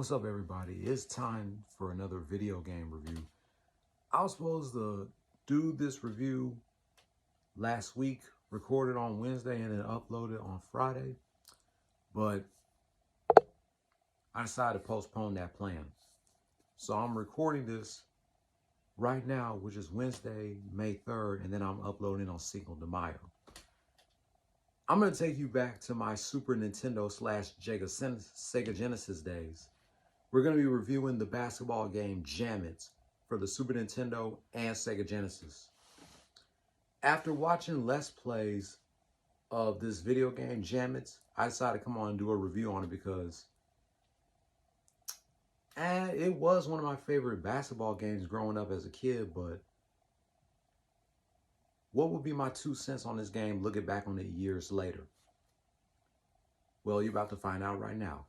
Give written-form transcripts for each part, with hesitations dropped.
What's up, everybody? It's time for another video game review. I was supposed to do this review last week, recorded on Wednesday and then uploaded on Friday, but I decided to postpone that plan. So I'm recording this right now, which is Wednesday, May 3rd, and then I'm uploading on Cinco de Mayo. I'm going to take you back to my Super Nintendo / Sega Genesis days. We're going to be reviewing the basketball game Jammit for the Super Nintendo and Sega Genesis. After watching Let's Plays of this video game Jammit, I decided to come on and do a review on it because it was one of my favorite basketball games growing up as a kid, but what would be my 2 cents on this game looking back on it years later? Well, you're about to find out right now.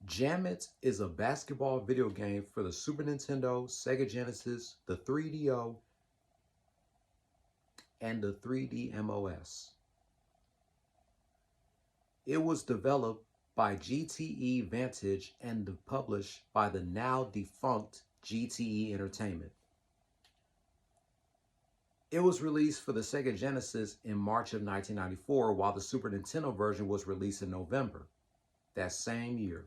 Jammit is a basketball video game for the Super Nintendo, Sega Genesis, the 3DO, and the 3D-MOS. It was developed by GTE Vantage and published by the now defunct GTE Entertainment. It was released for the Sega Genesis in March of 1994, while the Super Nintendo version was released in November that same year.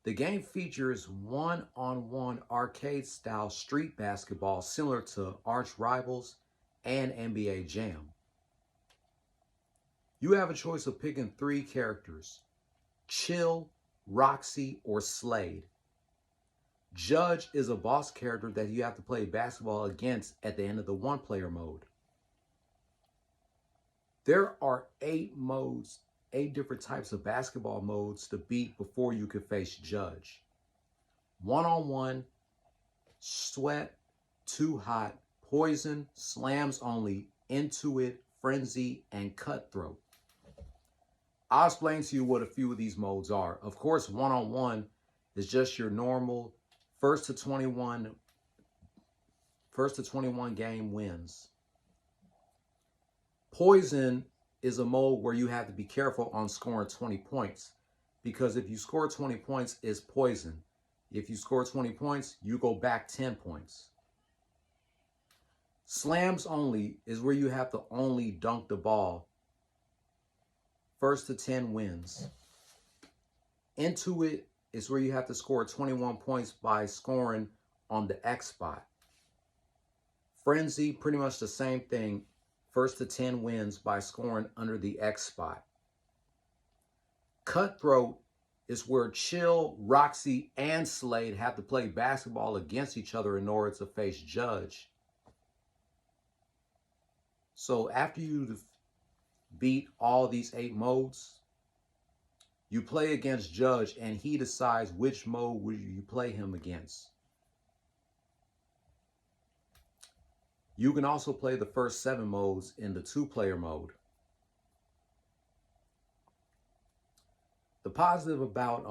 The game features one-on-one arcade-style street basketball similar to arch rivals and NBA Jam. You have a choice of picking 3 characters: Chill, Roxy, or Slade. Judge is a boss character that you have to play basketball against at the end of the one-player mode. There are 8 modes, 8 different types of basketball modes to beat before you can face Judge. One-on-one, Sweat, Too Hot, Poison, Slams Only, Into It, Frenzy, and Cutthroat. I'll explain to you what a few of these modes are. Of course, one-on-one is just your normal first to 21 game wins. Poison is a mode where you have to be careful on scoring 20 points, because if you score 20 points, it's poison. If you score 20 points, you go back 10 points. Slams Only is where you have to only dunk the ball. First to 10 wins. Into It is where you have to score 21 points by scoring on the X spot. Frenzy, pretty much the same thing. First to 10 wins by scoring under the X spot. Cutthroat is where Chill, Roxy, and Slade have to play basketball against each other in order to face Judge. So after you beat all these 8 modes, you play against Judge, and he decides which mode will you play him against. You can also play the first 7 modes in the 2-player mode. The positive about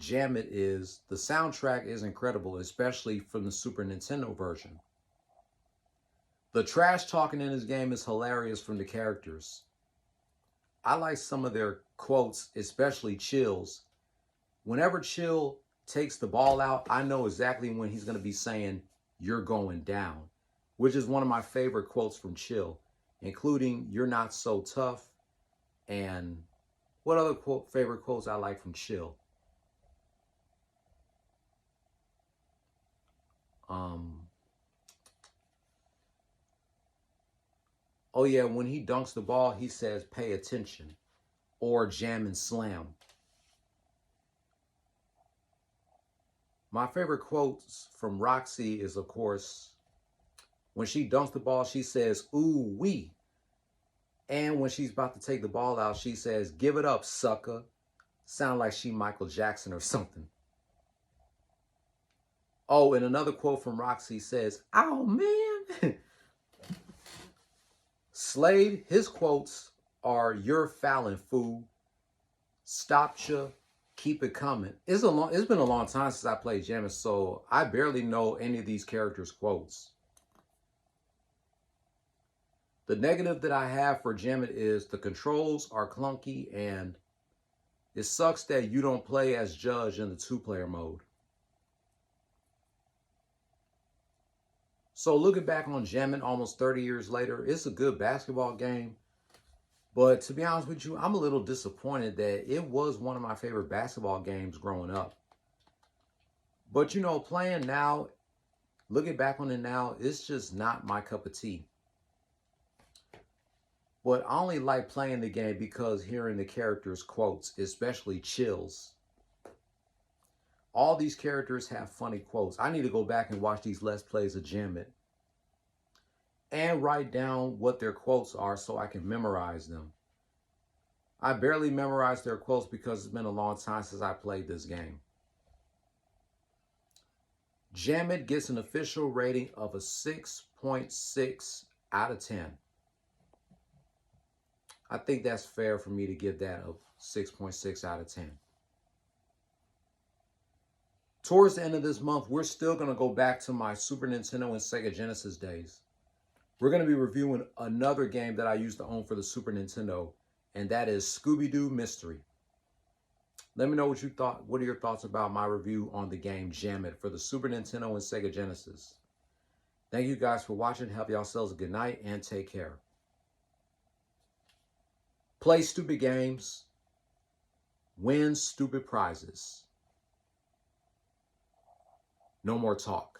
Jammit is the soundtrack is incredible, especially from the Super Nintendo version. The trash talking in this game is hilarious from the characters. I like some of their quotes, especially Chill's. Whenever Chill takes the ball out, I know exactly when he's going to be saying, "You're going down," which is one of my favorite quotes from Chill, including "You're not so tough," and what other favorite quotes I like from Chill? Oh yeah, when he dunks the ball, he says, "Pay attention," or "Jam and Slam." My favorite quotes from Roxy is, of course, when she dunks the ball, she says, "Ooh wee." And when she's about to take the ball out, she says, "Give it up, sucker." Sound like she Michael Jackson or something. Oh, and another quote from Roxy says, "Oh man." Slade, his quotes are, "You're fouling, fool. Stopped ya. Keep it coming." It's been a long time since I played Jammit, so I barely know any of these characters' quotes. The negative that I have for Jammit is the controls are clunky and It sucks that you don't play as Judge in the 2-player mode. So looking back on Jammit almost 30 years later, it's a good basketball game. But to be honest with you, I'm a little disappointed that it was one of my favorite basketball games growing up. But you know, playing now, looking back on it now, it's just not my cup of tea. But I only like playing the game because hearing the characters' quotes, especially Chill's. All these characters have funny quotes. I need to go back and watch these Let's Plays of Jammit and write down what their quotes are so I can memorize them. I barely memorize their quotes because it's been a long time since I played this game. Jammit gets an official rating of a 6.6 out of 10. I think that's fair for me to give that a 6.6 out of 10. Towards the end of this month, we're still going to go back to my Super Nintendo and Sega Genesis days. We're going to be reviewing another game that I used to own for the Super Nintendo, and that is Scooby-Doo Mystery. Let me know what you thought. What are your thoughts about my review on the game Jammit for the Super Nintendo and Sega Genesis? Thank you guys for watching. Have yourselves a good night and take care. Play stupid games. Win stupid prizes. No more talk.